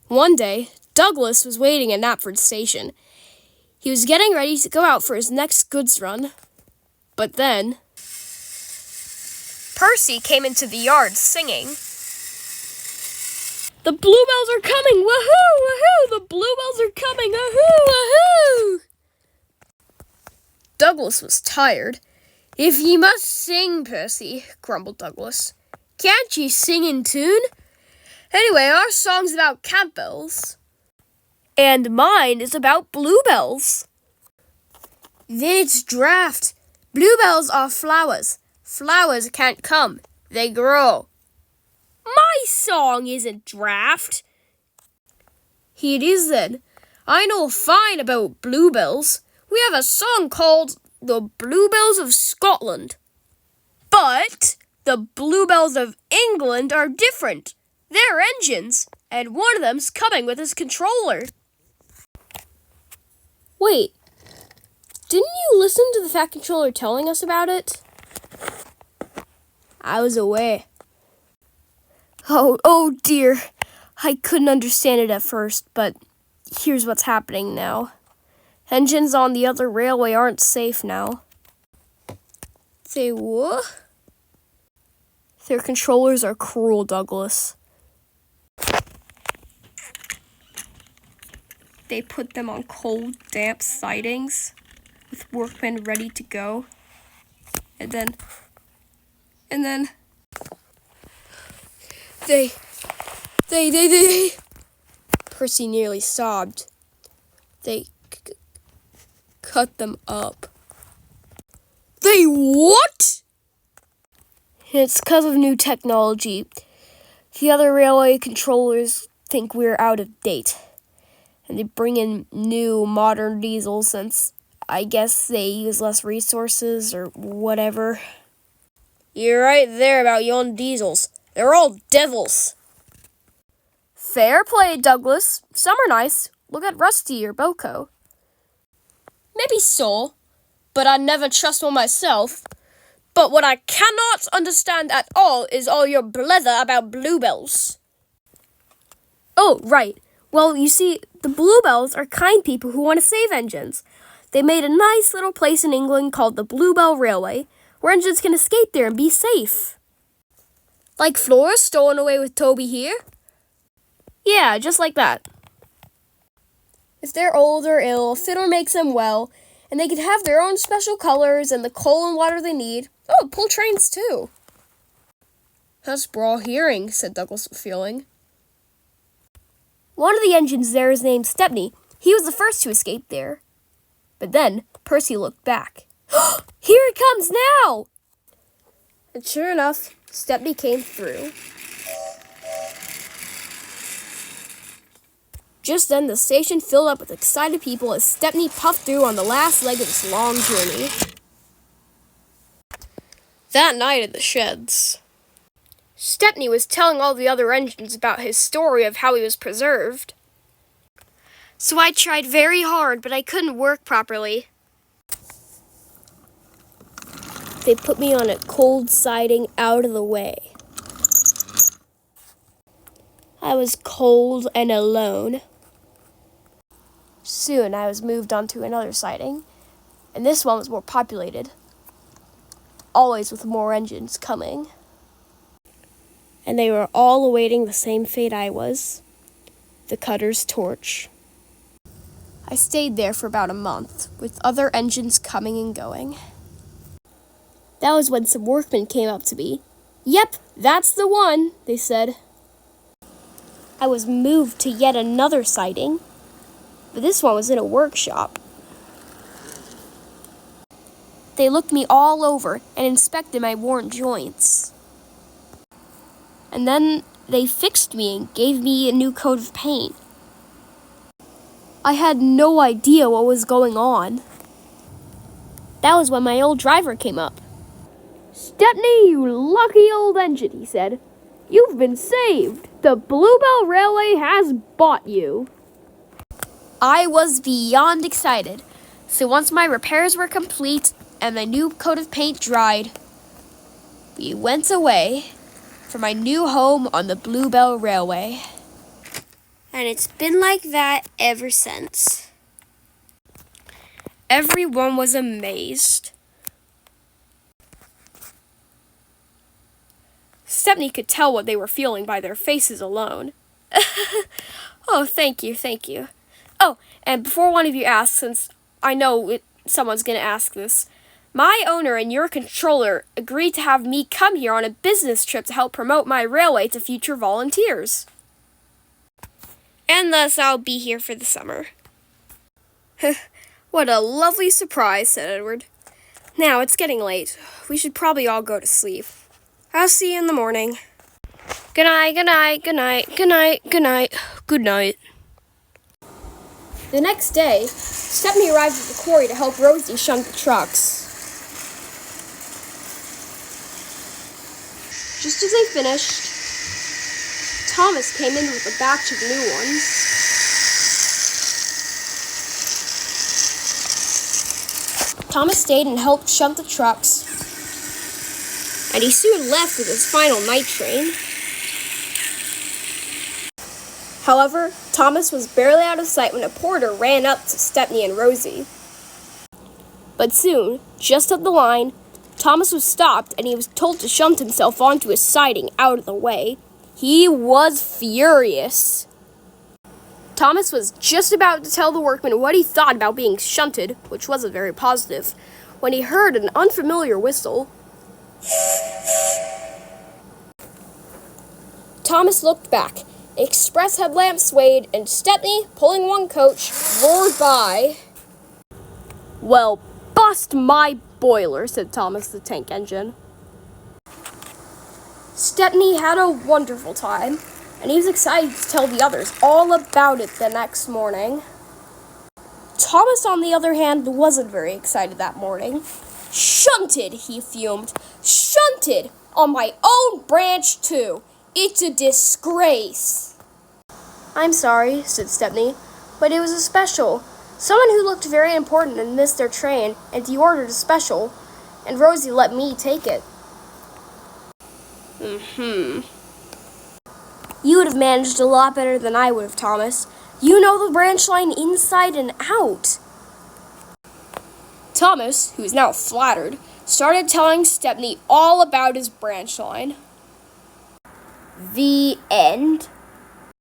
One day, Douglas was waiting at Knapford Station. He was getting ready to go out for his next goods run. But then, Percy came into the yard singing, "The bluebells are coming! Woohoo! Woohoo! The bluebells are coming! Woohoo! Woohoo!" Douglas was tired. "If ye must sing, Percy," grumbled Douglas, "can't ye sing in tune? Anyway, our song's about campbells. And mine is about bluebells." "Then it's draft. Bluebells are flowers. Flowers can't come. They grow." "My song isn't draft." "It is then. I know fine about bluebells. We have a song called The Bluebells of Scotland. But the bluebells of England are different. They're engines, and one of them's coming with his controller." Wait, didn't you listen to the Fat Controller telling us about it? I was away. Oh dear. I couldn't understand it at first, but here's what's happening now. Engines on the other railway aren't safe now. They what? Their controllers are cruel, Douglas. They put them on cold, damp sidings with workmen ready to go. And then they Percy nearly sobbed. They cut them up. They what? It's because of new technology. The other railway controllers think we're out of date. And they bring in new, modern diesels since I guess they use less resources or whatever. You're right there about yon diesels. They're all devils. Fair play, Douglas. Some are nice. Look at Rusty or Boko. Maybe so, but I'd never trust one myself. But what I cannot understand at all is all your blether about bluebells. Oh, right. Well, you see, the bluebells are kind people who want to save engines. They made a nice little place in England called the Bluebell Railway, where engines can escape there and be safe. Like Flora stolen away with Toby here? Yeah, just like that. If they're old or ill, Fiddler makes them well, and they can have their own special colors and the coal and water they need. Oh, pull trains too. That's broad hearing, said Douglas with feeling. One of the engines there is named Stepney. He was the first to escape there. But then Percy looked back. Here it comes now! And sure enough, Stepney came through. Just then, the station filled up with excited people as Stepney puffed through on the last leg of this long journey. That night at the sheds, Stepney was telling all the other engines about his story of how he was preserved. So I tried very hard, but I couldn't work properly. They put me on a cold siding out of the way. I was cold and alone. Soon I was moved onto another siding, and this one was more populated, always with more engines coming. And they were all awaiting the same fate I was, the cutter's torch. I stayed there for about a month, with other engines coming and going. That was when some workmen came up to me. Yep, that's the one, they said. I was moved to yet another siding, but this one was in a workshop. They looked me all over and inspected my worn joints. And then they fixed me and gave me a new coat of paint. I had no idea what was going on. That was when my old driver came up. "Stepney, you lucky old engine," he said. "You've been saved. The Bluebell Railway has bought you." I was beyond excited. So once my repairs were complete and my new coat of paint dried, we went away for my new home on the Bluebell Railway. And it's been like that ever since. Everyone was amazed. Stepney could tell what they were feeling by their faces alone. Oh, thank you, thank you. Oh, and before one of you asks, since I know someone's going to ask this, my owner and your controller agreed to have me come here on a business trip to help promote my railway to future volunteers. And thus I'll be here for the summer. What a lovely surprise, said Edward. Now, it's getting late. We should probably all go to sleep. I'll see you in the morning. Good night, good night, good night, good night, good night, good night. The next day, Stepney arrived at the quarry to help Rosie shunt the trucks. Just as they finished, Thomas came in with a batch of new ones. Thomas stayed and helped shunt the trucks, and he soon left with his final night train. However, Thomas was barely out of sight when a porter ran up to Stepney and Rosie. But soon, just at the line, Thomas was stopped and he was told to shunt himself onto a siding out of the way. He was furious. Thomas was just about to tell the workman what he thought about being shunted, which wasn't very positive, when he heard an unfamiliar whistle. Thomas looked back. The express headlamp swayed, and Stepney, pulling one coach, roared by. Well, bust my boiler, said Thomas the tank engine. Stepney had a wonderful time, and he was excited to tell the others all about it the next morning. Thomas, on the other hand, wasn't very excited that morning. Shunted, he fumed. Shunted! On my own branch, too! It's a disgrace! I'm sorry, said Stepney, but it was a special. Someone who looked very important and missed their train, and he ordered a special, and Rosie let me take it. You would have managed a lot better than I would have, Thomas. You know the branch line inside and out. Thomas, who was now flattered, started telling Stepney all about his branch line. The end.